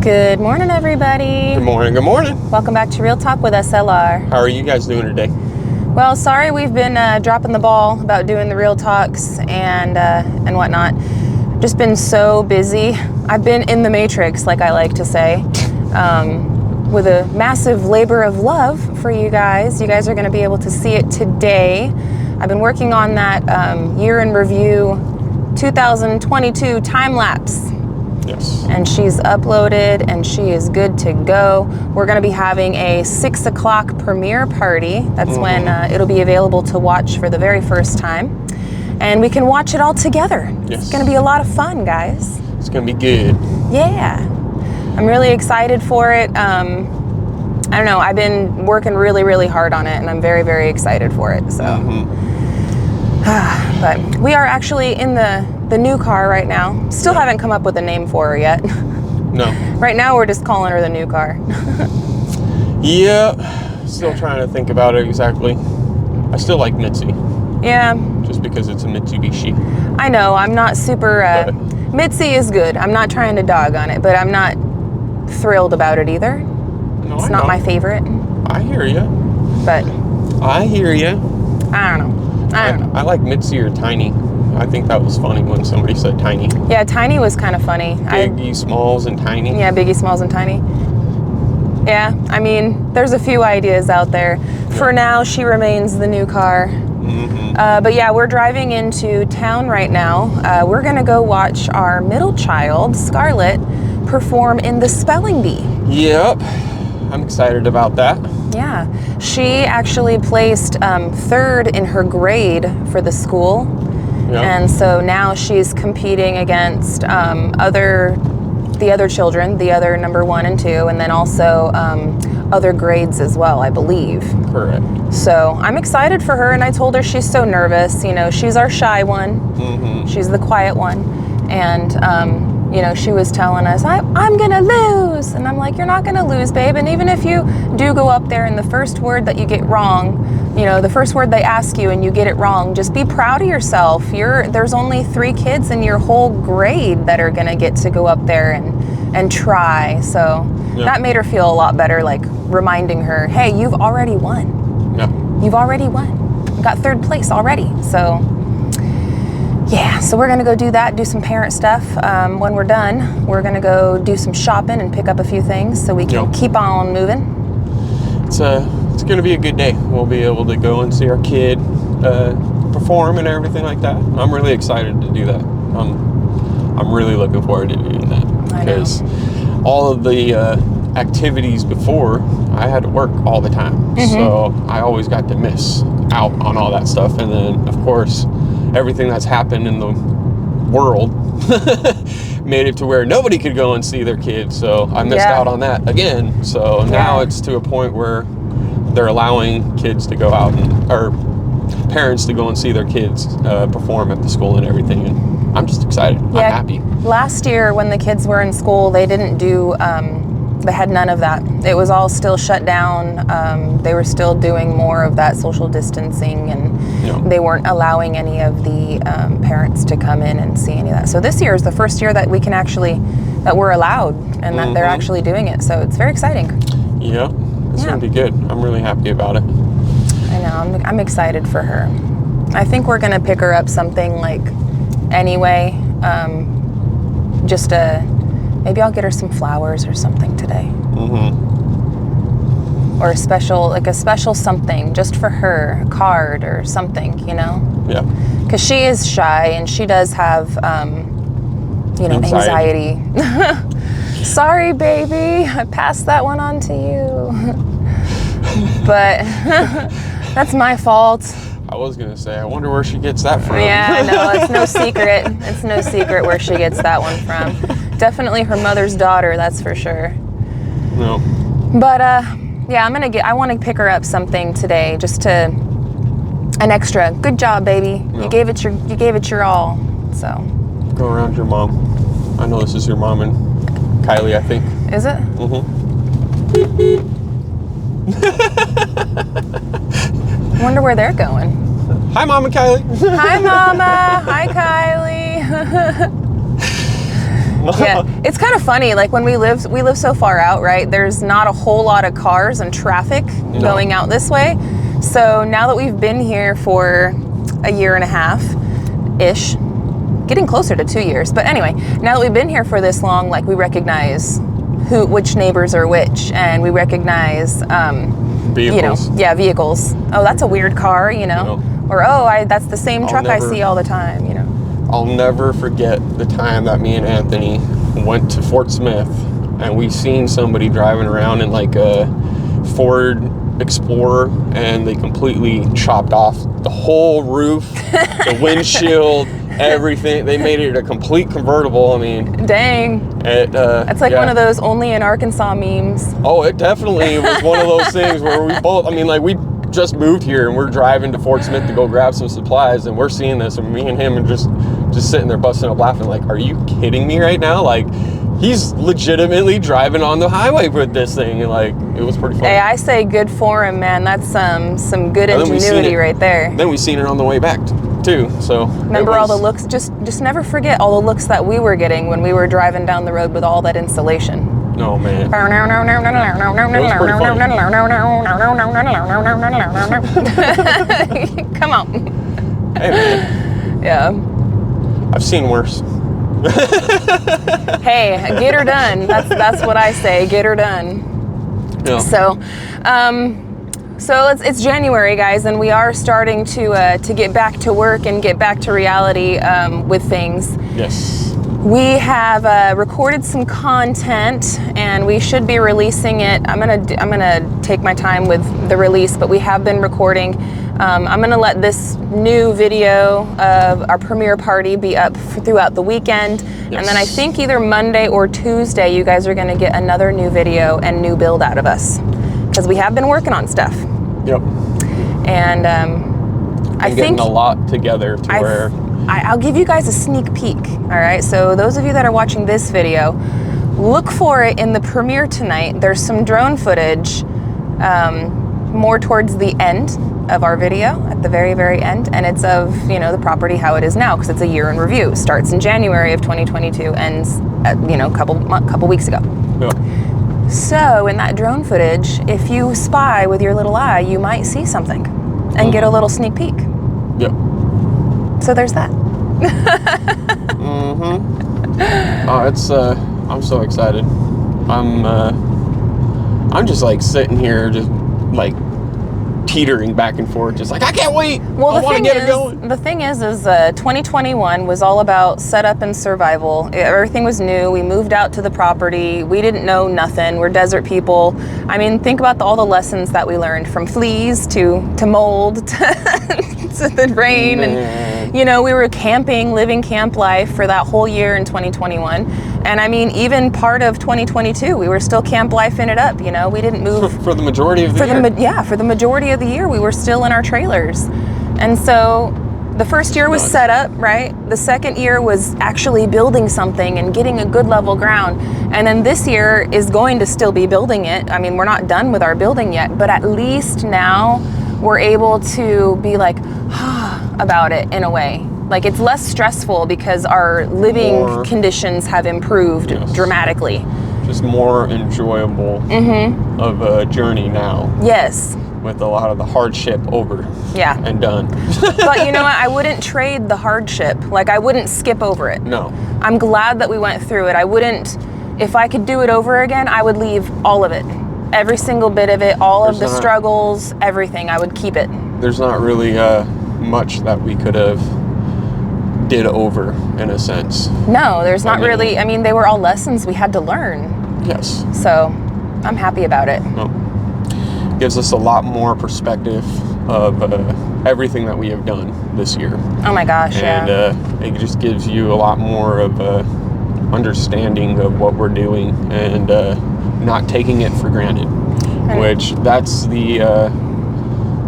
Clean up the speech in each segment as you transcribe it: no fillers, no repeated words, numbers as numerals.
Good morning, everybody. Good morning, good morning. Welcome back to Real Talk with SLR. How are you guys doing today? Well, sorry we've been dropping the ball about doing the Real Talks and whatnot. Just been so busy. I've been in the matrix, like I like to say, with a massive labor of love for you guys. You guys are going to be able to see it today. I've been working on that year in review 2022 time lapse. Yes. And she's uploaded and she is good to go. We're going to be having a 6 o'clock premiere party. That's when it'll be available to watch for the very first time. And we can watch it all together. Yes. It's going to be a lot of fun, guys. It's going to be good. Yeah. I'm really excited for it. I don't know. I've been working really, really hard on it, and I'm very, very excited for it. So, but we are actually in the new car right now. Still haven't come up with a name for her yet. No. Right now, we're just calling her the new car. Yeah. Still trying to think about it exactly. I still like Mitzi. Yeah. Just because it's a Mitsubishi. I know. I'm not super... Mitzi is good. I'm not trying to dog on it, but I'm not thrilled about it either. No, it's not my favorite. I hear you. But... I hear you. I don't know. I don't know. I like Mitzi or Tiny. I think that was funny when somebody said Tiny. Yeah, Tiny was kind of funny. Biggie Smalls and Tiny. Yeah, Biggie Smalls and Tiny. Yeah, I mean, there's a few ideas out there. Yeah. For now, she remains the new car. But yeah, we're driving into town right now. We're going to go watch our middle child, Scarlett, perform in the spelling bee. Yep. I'm excited about that. Yeah. She actually placed third in her grade for the school. Yep. And so now she's competing against the other children, the other number 1 and 2, and then also other grades as well, I believe. Correct. So I'm excited for her, and I told her she's so nervous. You know, she's our shy one. She's the quiet one. And, you know, she was telling us, I'm going to lose. And I'm like, you're not going to lose, babe. And even if you do go up there and the first word that you get wrong, you know, the first word they ask you and you get it wrong, just be proud of yourself. There's only 3 kids in your whole grade that are going to get to go up there and try. So that made her feel a lot better, like reminding her, hey, you've already won. Yeah. You've already won. You got 3rd place already. So, yeah. So we're going to go do that, do some parent stuff. When we're done, we're going to go do some shopping and pick up a few things so we can keep on moving. It's going to be a good day. We'll be able to go and see our kid perform and everything like that. I'm really excited to do that. I'm really looking forward to doing that. Because all of the activities before, I had to work all the time. So I always got to miss out on all that stuff. And then, of course, everything that's happened in the world made it to where nobody could go and see their kids. So I missed out on that again. So now it's to a point where they're allowing kids to go out or parents to go and see their kids perform at the school and everything. And I'm just excited. I'm happy. Last year when the kids were in school, they didn't do, they had none of that. It was all still shut down. They were still doing more of that social distancing, and they weren't allowing any of the parents to come in and see any of that. So this year is the first year that we can actually, that we're allowed and that they're actually doing it. So it's very exciting. Yeah, it's going to be good. I'm really happy about it. I know, I'm excited for her. I think we're going to pick her up something like anyway, maybe I'll get her some flowers or something today. Or a special something just for her, a card or something, you know? Yeah. Because she is shy and she does have, anxiety. Sorry, baby, I passed that one on to you. But that's my fault. I was going to say, I wonder where she gets that from. Yeah, no, it's no secret. It's no secret where she gets that one from. Definitely her mother's daughter, that's for sure. No. But, yeah, I want to pick her up something today, just an extra. Good job, baby. No. You gave it your all, so. Go around your mom. I know this is your mom and Kylie, I think. Is it? I wonder where they're going. Hi, Mama Kylie. Hi, Mama. Hi, Kylie. Yeah, it's kind of funny. Like when we live so far out, right? There's not a whole lot of cars and traffic going out this way. So now that we've been here for a year and a half ish, getting closer to 2 years. But anyway, now that we've been here for this long, like we recognize which neighbors are which, and we recognize vehicles. Vehicles. Oh, that's a weird car, or that's the same truck I see all the time, I'll never forget the time that me and Anthony went to Fort Smith and we seen somebody driving around in like a Ford Explorer, and they completely chopped off the whole roof, the windshield, everything. They made it a complete convertible. I mean, dang. It's like one of those only in Arkansas memes. Oh, it definitely was one of those things where we both, we just moved here and we're driving to Fort Smith to go grab some supplies, and we're seeing this, and me and him are just sitting there busting up laughing like, are you kidding me right now? Like, he's legitimately driving on the highway with this thing, and like, it was pretty funny. Hey, I say good for him, man. That's some good ingenuity right there. Then we seen it on the way back too. So remember all the looks. Just never forget all the looks that we were getting when we were driving down the road with all that insulation. Oh man. Come on. Hey man. Yeah. I've seen worse. Hey, get her done. That's what I say. Get her done. Yeah. So it's January, guys, and we are starting to get back to work and get back to reality with things. Yes. We have recorded some content, and we should be releasing it. I'm gonna take my time with the release, but we have been recording. I'm gonna let this new video of our premiere party be up throughout the weekend, yes. And then I think either Monday or Tuesday, you guys are gonna get another new video and new build out of us, because we have been working on stuff. Yep. And I think getting a lot together to where I'll give you guys a sneak peek. All right. So those of you that are watching this video, look for it in the premiere tonight. There's some drone footage more towards the end of our video, at the very, very end, and it's of the property how it is now, because it's a year in review. Starts in January of 2022, ends at, couple weeks ago. Yeah. So in that drone footage, if you spy with your little eye, you might see something and get a little sneak peek. Yep. So there's that. I'm so excited. I'm just like sitting here, just like teetering back and forth, just like, I can't wait. Well, I want to get it going. The thing is 2021 was all about setup and survival. Everything was new. We moved out to the property. We didn't know nothing. We're desert people. I mean, think about all the lessons that we learned, from fleas to mold to the rain. Man. And we were camping, living camp life for that whole year in 2021. And I mean, even part of 2022, we were still camp lifing it up. We didn't move for the majority of the year. For the majority of the year, we were still in our trailers. And so the first year was set up, right? The second year was actually building something and getting a good level ground. And then this year is going to still be building it. I mean, we're not done with our building yet, but at least now we're able to be like, about it in a way. Like, it's less stressful because our living conditions have improved dramatically. Just more enjoyable of a journey now. Yes. With a lot of the hardship over and done. But you know what? I wouldn't trade the hardship. Like, I wouldn't skip over it. No. I'm glad that we went through it. I wouldn't, if I could do it over again, I would leave all of it. Every single bit of it, all of the struggles, everything. I would keep it. There's not really much that we could have did over, in a sense. No, there's not really. I mean, they were all lessons we had to learn. Yes. So I'm happy about it. Well, gives us a lot more perspective of everything that we have done this year. Oh my gosh, and it just gives you a lot more of a understanding of what we're doing, and not taking it for granted. Which that's the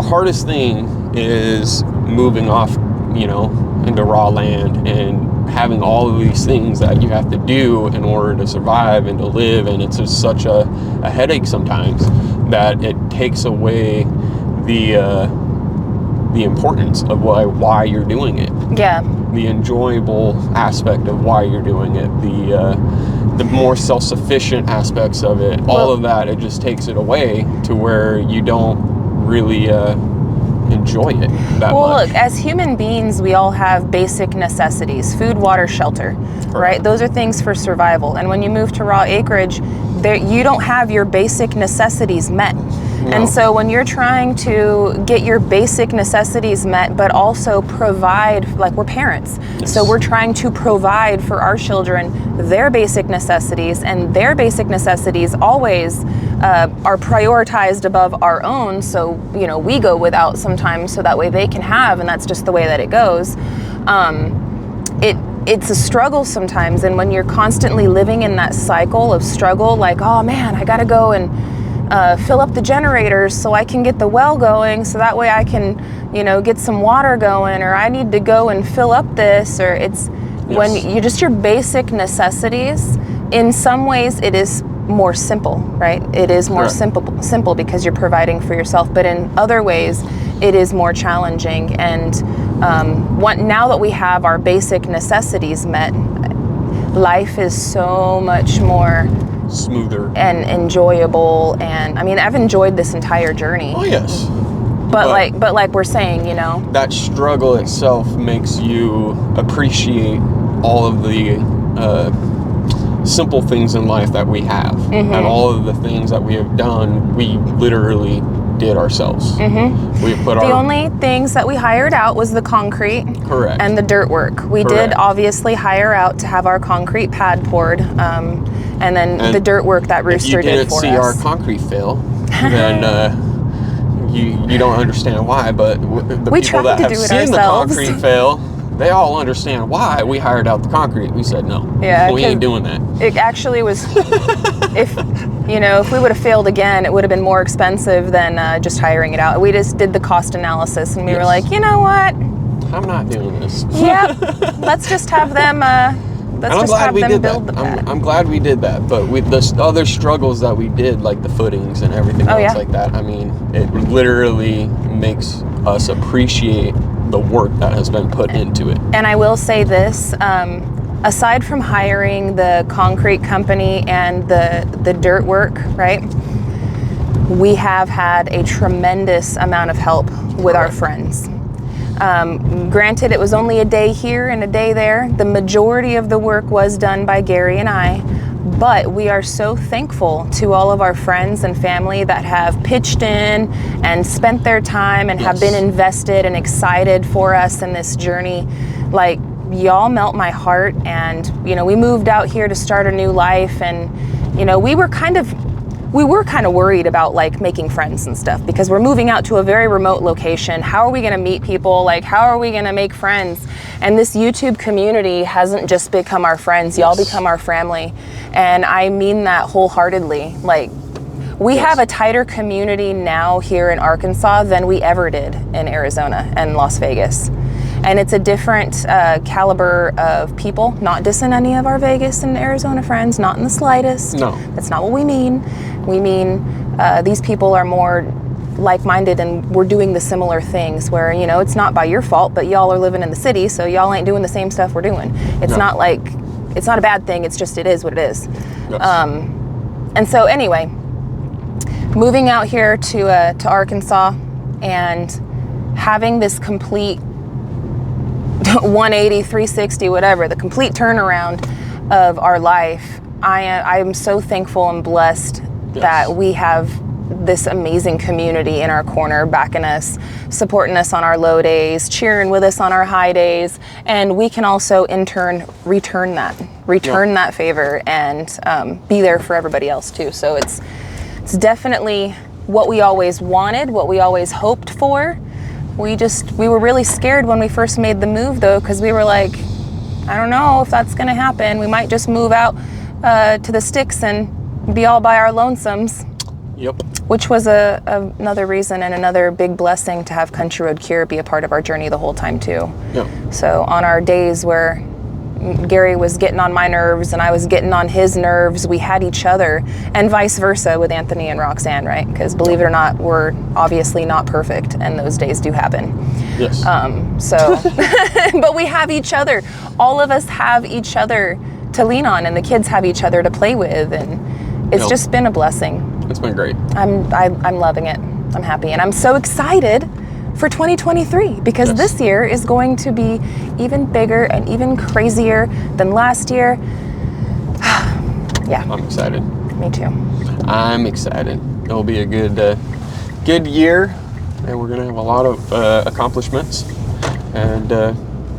hardest thing, is moving off, into raw land and having all of these things that you have to do in order to survive and to live, and it's just such a headache sometimes that it takes away the importance of why you're doing it. Yeah. The enjoyable aspect of why you're doing it, the more self-sufficient aspects of it, all of that, it just takes it away to where you don't really enjoy it that much. Look, as human beings, we all have basic necessities: food, water, shelter. Correct. Right? Those are things for survival. And when you move to raw acreage, you don't have your basic necessities met. No. And so when you're trying to get your basic necessities met, but also provide, like, we're parents, Yes. so we're trying to provide for our children their basic necessities, and their basic necessities always are prioritized above our own. So, you know, we go without sometimes so that way they can have, and that's just the way that it goes. It's a struggle sometimes, and when you're constantly living in that cycle of struggle, like, oh man, I gotta go and fill up the generators so I can get the well going, so that way I can, you know, get some water going, or I need to go and fill up this, or it's when you just your basic necessities. In some ways, it is more simple, right? It is more simple because you're providing for yourself. But in other ways, it is more challenging. And now that we have our basic necessities met, life is so much more smoother and enjoyable. And I mean, I've enjoyed this entire journey. Oh yes. But like we're saying, you know, that struggle itself makes you appreciate all of the simple things in life that we have, and all of the things that we have done, we literally did ourselves. We put the only things that we hired out was the concrete, correct, and the dirt work. We did obviously hire out to have our concrete pad poured, and then the dirt work that Rooster did for us. If you didn't see our concrete fail, then you don't understand why. But the people that have seen the concrete fail, they all understand why we hired out the concrete. We said no. Yeah, we ain't doing that. It actually was. if we would have failed again, it would have been more expensive than just hiring it out. We just did the cost analysis, and we were like, you know what? I'm not doing this. Yep. Let's just have them. Build the pad. I'm glad we did that. But with the other struggles that we did, like the footings and everything else like that, I mean, it literally makes us appreciate the work that has been put into it. And I will say this, aside from hiring the concrete company and the dirt work, right, we have had a tremendous amount of help with our friends. Granted, it was only a day here and a day there. The majority of the work was done by Gary and I, but we are so thankful to all of our friends and family that have pitched in and spent their time and have been invested and excited for us in this journey. Like, y'all melt my heart. And, you know, we moved out here to start a new life, and, you know, we were kind of worried about, like, making friends and stuff, because we're moving out to a very remote location. How are we going to meet people? Like, how are we going to make friends? And this YouTube community hasn't just become our friends. Y'all become our family. And I mean that wholeheartedly. Like, we have a tighter community now here in Arkansas than we ever did in Arizona and Las Vegas. And it's a different caliber of people. Not dissing any of our Vegas and Arizona friends, not in the slightest. No. That's not what we mean. We mean these people are more like-minded, and we're doing the similar things where, you know, it's not by your fault, but y'all are living in the city, so y'all ain't doing the same stuff we're doing. It's not like, it's not a bad thing, it's just, it is what it is. Yes. And so anyway, moving out here to Arkansas and having this complete 180, 360, whatever, the complete turnaround of our life, I am so thankful and blessed that we have this amazing community in our corner, backing us, supporting us on our low days, cheering with us on our high days, and we can also in turn return that favor and be there for everybody else too. So it's definitely what we always wanted, what we always hoped for. We were really scared when we first made the move, though, because we were like, I don't know if that's going to happen. We might just move out to the sticks and be all by our lonesomes. Yep. Which was another reason and another big blessing to have Country Road Cure be a part of our journey the whole time, too. Yep. So on our days where Gary was getting on my nerves and I was getting on his nerves, we had each other, and vice versa with Anthony and Roxanne, right? Because believe it or not, we're obviously not perfect, and those days do happen. Yes. But we have each other. All of us have each other to lean on, and the kids have each other to play with, and it's just been a blessing. It's been great. I'm loving it. I'm happy, and I'm so excited for 2023 because this year is going to be even bigger and even crazier than last year. Yeah. I'm excited. Me too. I'm excited. It'll be a good year, and we're gonna have a lot of accomplishments, and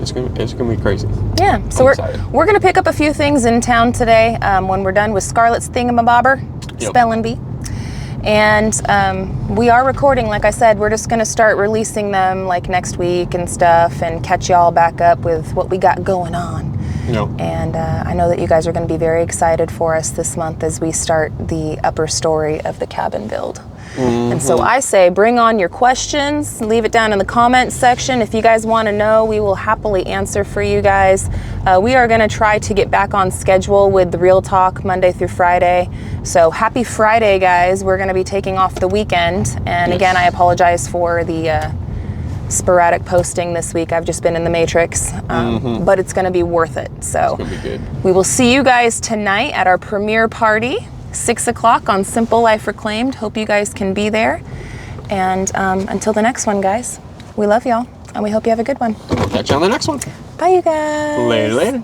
it's gonna be crazy. Yeah. So we're gonna pick up a few things in town today when we're done with Scarlett's Thingamabobber spelling bee. And we are recording, like I said. We're just going to start releasing them like next week and stuff, and catch y'all back up with what we got going on. And I know that you guys are going to be very excited for us this month as we start the upper story of the cabin build. And so I say bring on your questions, leave it down in the comments section. If you guys want to know, we will happily answer for you guys. We are going to try to get back on schedule with the Real Talk Monday through Friday. So happy Friday, guys. We're going to be taking off the weekend. And again, I apologize for the sporadic posting this week. I've just been in the matrix, but it's going to be worth it. So it's going to be good. We will see you guys tonight at our premiere party. 6 o'clock on Simple Life Reclaimed. Hope you guys can be there. And until the next one, guys, we love y'all, and we hope you have a good one. We'll catch you on the next one. Bye, you guys. Later.